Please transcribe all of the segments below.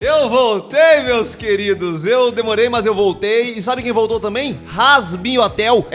Eu voltei, meus queridos. Eu demorei, mas eu voltei. E sabe quem voltou também? Rasbinho Hotel.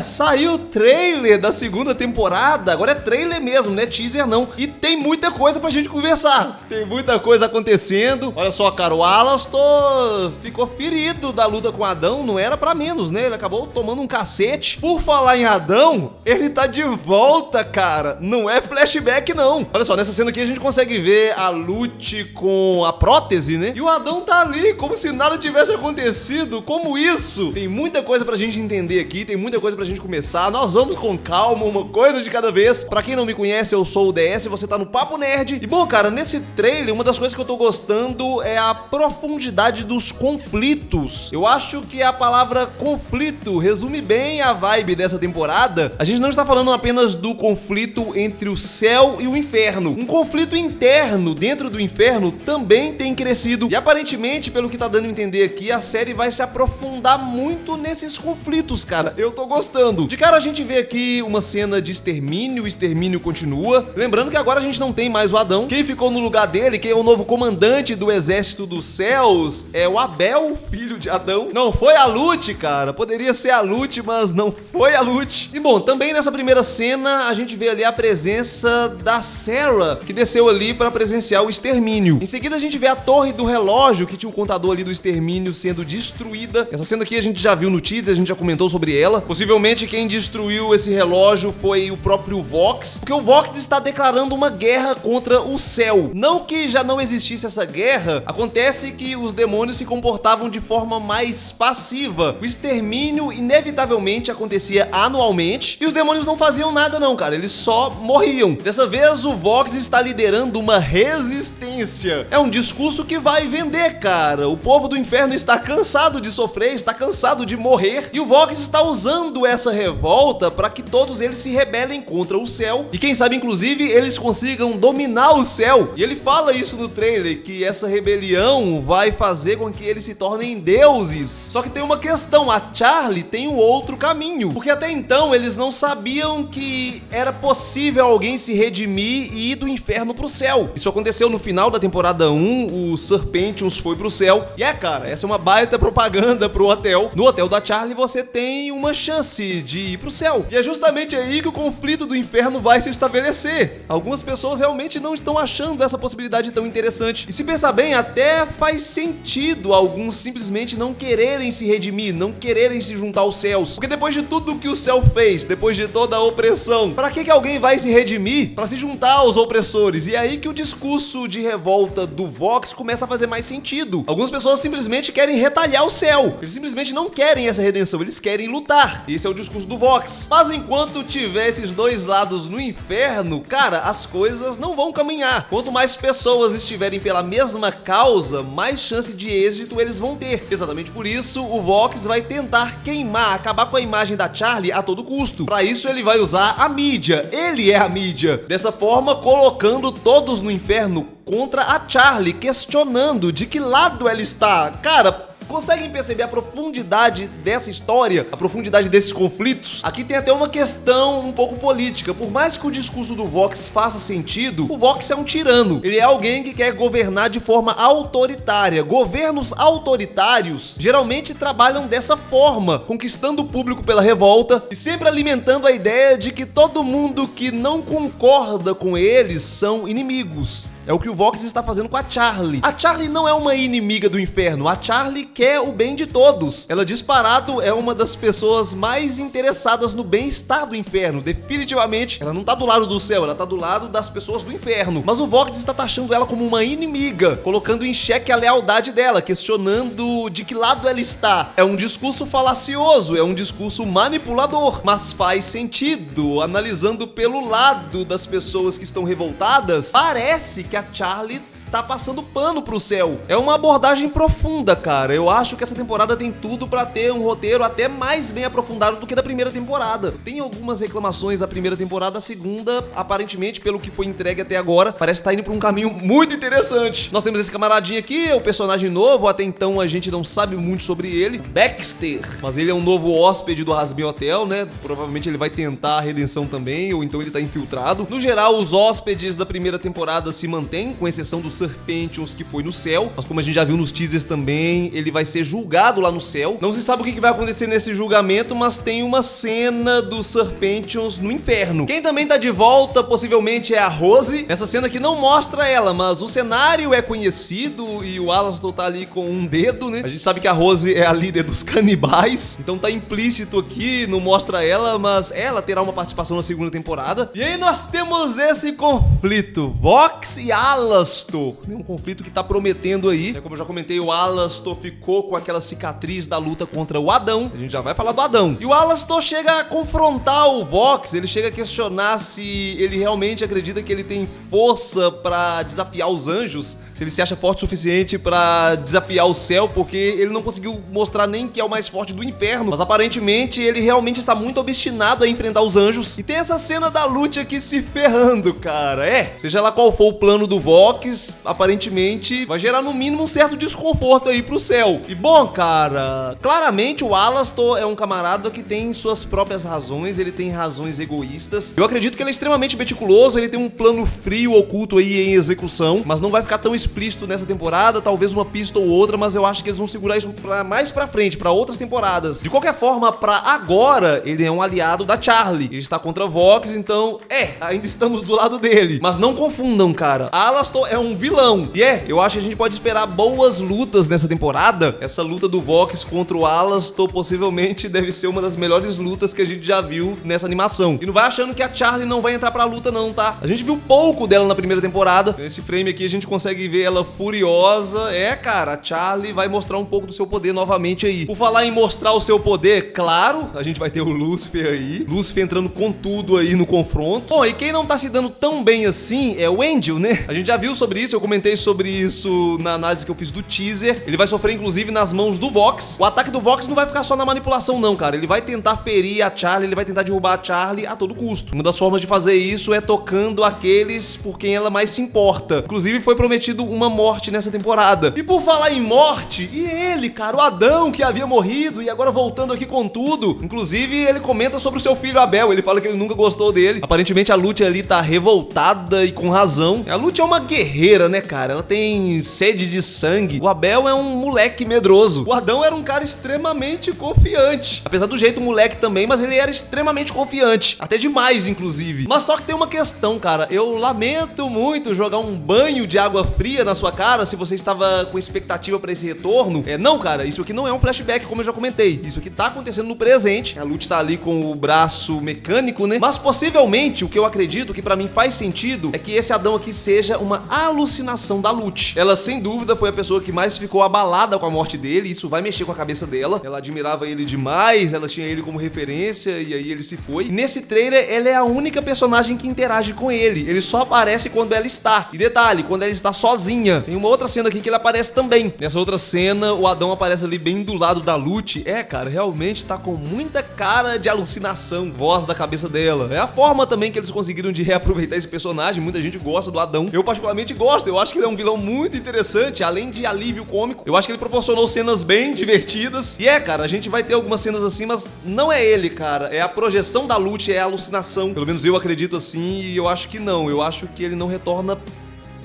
Saiu o trailer da segunda temporada. Agora é trailer mesmo, não é teaser não. E tem muita coisa pra gente conversar. Tem muita coisa acontecendo. Olha só, cara, o Alastor ficou ferido da luta com Adão. Não era pra menos, né? Ele acabou tomando um cacete. Por falar em Adão, ele tá de volta, cara. Não é flashback, não. Olha só, nessa cena aqui a gente consegue ver a Lute com a prótese, né? E o Adão tá ali, como se nada tivesse acontecido. Como isso? Tem muita coisa pra gente entender aqui, tem muita coisa pra gente começar. Nós vamos com calma, uma coisa de cada vez. Pra quem não me conhece, eu sou o DS, você tá no Papo Nerd. E bom, cara, nesse trailer, uma das coisas que eu tô gostando é a profundidade dos conflitos. Eu acho que a palavra conflito resume bem a vibe dessa temporada. A gente não está falando apenas do conflito entre o céu e o inferno. Um conflito interno dentro do inferno também tem crescido. E aparentemente, pelo que tá dando a entender aqui, a série vai se aprofundar muito nesses conflitos, cara. Eu tô gostando. De cara, a gente vê aqui uma cena de extermínio, o extermínio continua. Lembrando que agora a gente não tem mais o Adão. Quem ficou no lugar dele, quem é o novo comandante do Exército dos Céus, é o Abel, filho de Adão. Não foi a Lute, cara. Poderia ser a Lute, mas não foi a Lute. E bom, também nessa primeira cena, a gente vê ali a presença da Sarah, que desceu ali pra presenciar o extermínio. Em seguida, a gente vê a torre do relógio, que tinha um contador ali do extermínio, sendo destruída. Essa cena aqui a gente já viu no teaser, a gente já comentou sobre ela. Possivelmente quem destruiu esse relógio foi o próprio Vox, porque o Vox está declarando uma guerra contra o céu. Não que já não existisse essa guerra, acontece que os demônios se comportavam de forma mais passiva. O extermínio inevitavelmente acontecia anualmente e os demônios não faziam nada não, cara, eles só morriam. Dessa vez o Vox está liderando uma resistência. É um discurso que vai vender, cara. O povo do inferno está cansado de sofrer, está cansado de morrer, e o Vox está usando essa revolta para que todos eles se rebelem contra o céu, e quem sabe inclusive eles consigam dominar o céu. E ele fala isso no trailer, que essa rebelião vai fazer com que eles se tornem deuses. Só que tem uma questão, a Charlie tem um outro caminho, porque até então eles não sabiam que era possível alguém se redimir e ir do inferno pro céu. Isso aconteceu no final da temporada 1, o Serpentius foi pro céu. E cara, essa é uma baita propaganda pro hotel. No hotel da Charlie você tem uma chance de ir pro céu. E é justamente aí que o conflito do inferno vai se estabelecer. Algumas pessoas realmente não estão achando essa possibilidade tão interessante. E se pensar bem, até faz sentido alguns simplesmente não quererem se redimir, não quererem se juntar aos céus. Porque depois de tudo que o céu fez, depois de toda a opressão, pra que alguém vai se redimir? Pra se juntar aos opressores. E é aí que o discurso de revolta do Vox começa a fazer mais sentido. Algumas pessoas simplesmente querem retalhar o céu. Eles simplesmente não querem essa redenção, eles querem lutar. Esse é o discurso do Vox. Mas enquanto tiver esses dois lados no inferno, cara, as coisas não vão caminhar. Quanto mais pessoas estiverem pela mesma causa, mais chance de êxito eles vão ter. Exatamente por isso, o Vox vai tentar queimar, acabar com a imagem da Charlie a todo custo. Para isso, ele vai usar a mídia. Ele é a mídia. Dessa forma, colocando todos no inferno contra a Charlie, questionando de que lado ela está. Cara, conseguem perceber a profundidade dessa história, a profundidade desses conflitos? Aqui tem até uma questão um pouco política. Por mais que o discurso do Vox faça sentido, o Vox é um tirano. Ele é alguém que quer governar de forma autoritária. Governos autoritários geralmente trabalham dessa forma, conquistando o público pela revolta e sempre alimentando a ideia de que todo mundo que não concorda com eles são inimigos. É o que o Vox está fazendo com a Charlie. A Charlie não é uma inimiga do inferno. A Charlie quer o bem de todos. Ela, disparado, é uma das pessoas mais interessadas no bem-estar do inferno. Definitivamente, ela não tá do lado do céu, ela tá do lado das pessoas do inferno. Mas o Vox está taxando ela como uma inimiga, colocando em xeque a lealdade dela, questionando de que lado ela está. É um discurso falacioso, é um discurso manipulador, mas faz sentido. Analisando pelo lado das pessoas que estão revoltadas, parece que a Charlie tá passando pano pro céu. É uma abordagem profunda, cara. Eu acho que essa temporada tem tudo pra ter um roteiro até mais bem aprofundado do que da primeira temporada. Tem algumas reclamações da primeira temporada, a segunda, aparentemente, pelo que foi entregue até agora, parece que tá indo pra um caminho muito interessante. Nós temos esse camaradinho aqui, é o personagem novo, até então a gente não sabe muito sobre ele, Baxter, mas ele é um novo hóspede do Rasbinho Hotel, né? Provavelmente ele vai tentar a redenção também, ou então ele tá infiltrado. No geral, os hóspedes da primeira temporada se mantêm, com exceção do Serpentians que foi no céu, mas como a gente já viu nos teasers também, ele vai ser julgado lá no céu. Não se sabe o que vai acontecer nesse julgamento, mas tem uma cena dos Serpentians no inferno. Quem também tá de volta, possivelmente, é a Rose. Essa cena aqui não mostra ela, mas o cenário é conhecido e o Alastor tá ali com um dedo, né? A gente sabe que a Rose é a líder dos canibais, então tá implícito aqui, não mostra ela, mas ela terá uma participação na segunda temporada. E aí nós temos esse conflito, Vox e Alastor. Um conflito que tá prometendo aí. Como eu já comentei, o Alastor ficou com aquela cicatriz da luta contra o Adão. A gente já vai falar do Adão. E o Alastor chega a confrontar o Vox, ele chega a questionar se ele realmente acredita que ele tem força pra desafiar os anjos, se ele se acha forte o suficiente pra desafiar o céu, porque ele não conseguiu mostrar nem que é o mais forte do inferno, mas aparentemente ele realmente está muito obstinado a enfrentar os anjos. E tem essa cena da Lute aqui se ferrando, cara. Seja lá qual for o plano do Vox, aparentemente vai gerar no mínimo um certo desconforto aí pro céu. E bom, cara, claramente o Alastor é um camarada que tem suas próprias razões, ele tem razões egoístas. Eu acredito que ele é extremamente meticuloso, ele tem um plano frio oculto aí em execução, mas não vai ficar tão explícito nessa temporada, talvez uma pista ou outra, mas eu acho que eles vão segurar isso mais pra frente, pra outras temporadas. De qualquer forma, pra agora, ele é um aliado da Charlie. Ele está contra Vox, então, ainda estamos do lado dele. Mas não confundam, cara. Alastor é um vilão. E eu acho que a gente pode esperar boas lutas nessa temporada. Essa luta do Vox contra o Alastor possivelmente deve ser uma das melhores lutas que a gente já viu nessa animação. E não vai achando que a Charlie não vai entrar pra luta não, tá? A gente viu pouco dela na primeira temporada. Nesse frame aqui a gente consegue ver ela furiosa. Cara, a Charlie vai mostrar um pouco do seu poder novamente aí. Por falar em mostrar o seu poder, claro, a gente vai ter o Lúcifer aí. Lúcifer entrando com tudo aí no confronto. Bom, e quem não tá se dando tão bem assim é o Angel, né? A gente já viu sobre isso, eu comentei sobre isso na análise que eu fiz do teaser. Ele vai sofrer, inclusive, nas mãos do Vox. O ataque do Vox não vai ficar só na manipulação, não, cara. Ele vai tentar ferir a Charlie, ele vai tentar derrubar a Charlie a todo custo. Uma das formas de fazer isso é tocando aqueles por quem ela mais se importa. Inclusive, foi prometido uma morte nessa temporada. E por falar em morte, e ele, cara, o Adão, que havia morrido e agora voltando aqui com tudo. Inclusive, ele comenta sobre o seu filho Abel. Ele fala que ele nunca gostou dele. Aparentemente, a Lute ali tá revoltada e com razão. A Lute é uma guerreira, né, cara? Ela tem sede de sangue. O Abel é um moleque medroso. O Adão era um cara extremamente confiante. Apesar do jeito moleque também, mas ele era extremamente confiante. Até demais, inclusive. Mas só que tem uma questão, cara. Eu lamento muito jogar um banho de água fria na sua cara se você estava com expectativa pra esse retorno. Não, cara, isso aqui não é um flashback, como eu já comentei. Isso aqui tá acontecendo no presente. A Lute tá ali com o braço mecânico, né? Mas possivelmente, o que eu acredito, que pra mim faz sentido, é que esse Adão aqui seja uma alucinação da Lute. Ela, sem dúvida, foi a pessoa que mais ficou abalada com a morte dele. Isso vai mexer com a cabeça dela. Ela admirava ele demais, ela tinha ele como referência, e aí ele se foi. Nesse trailer, ela é a única personagem que interage com ele. Ele só aparece quando ela está. E detalhe, quando ela está sozinha. Tem uma outra cena aqui que ele aparece também. Nessa outra cena, o Adão aparece ali bem do lado da Lute. Cara, realmente tá com muita cara de alucinação, voz da cabeça dela. É a forma também que eles conseguiram de reaproveitar esse personagem. Muita gente gosta do Adão. Eu particularmente gosto. Eu acho que ele é um vilão muito interessante, além de alívio cômico. Eu acho que ele proporcionou cenas bem divertidas. E cara, a gente vai ter algumas cenas assim, mas não é ele, cara. É a projeção da Lute, é a alucinação. Pelo menos eu acredito assim, e eu acho que não. Eu acho que ele não retorna.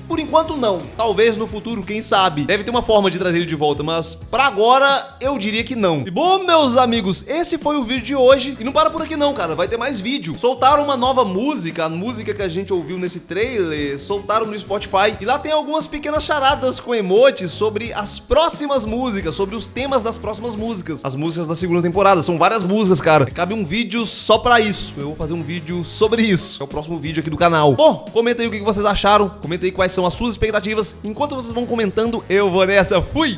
Por enquanto não, talvez no futuro, quem sabe. Deve ter uma forma de trazer ele de volta, mas pra agora eu diria que não. E bom, meus amigos, esse foi o vídeo de hoje. E não para por aqui não, cara, vai ter mais vídeo. Soltaram uma nova música, a música que a gente ouviu nesse trailer, soltaram no Spotify. E lá tem algumas pequenas charadas com emotes sobre as próximas músicas, sobre os temas das próximas músicas. As músicas da segunda temporada, são várias músicas, cara. Cabe um vídeo só pra isso. Eu vou fazer um vídeo sobre isso. É o próximo vídeo aqui do canal. Bom, comenta aí o que vocês acharam, comenta aí quais são as suas expectativas. Enquanto vocês vão comentando, eu vou nessa. Fui!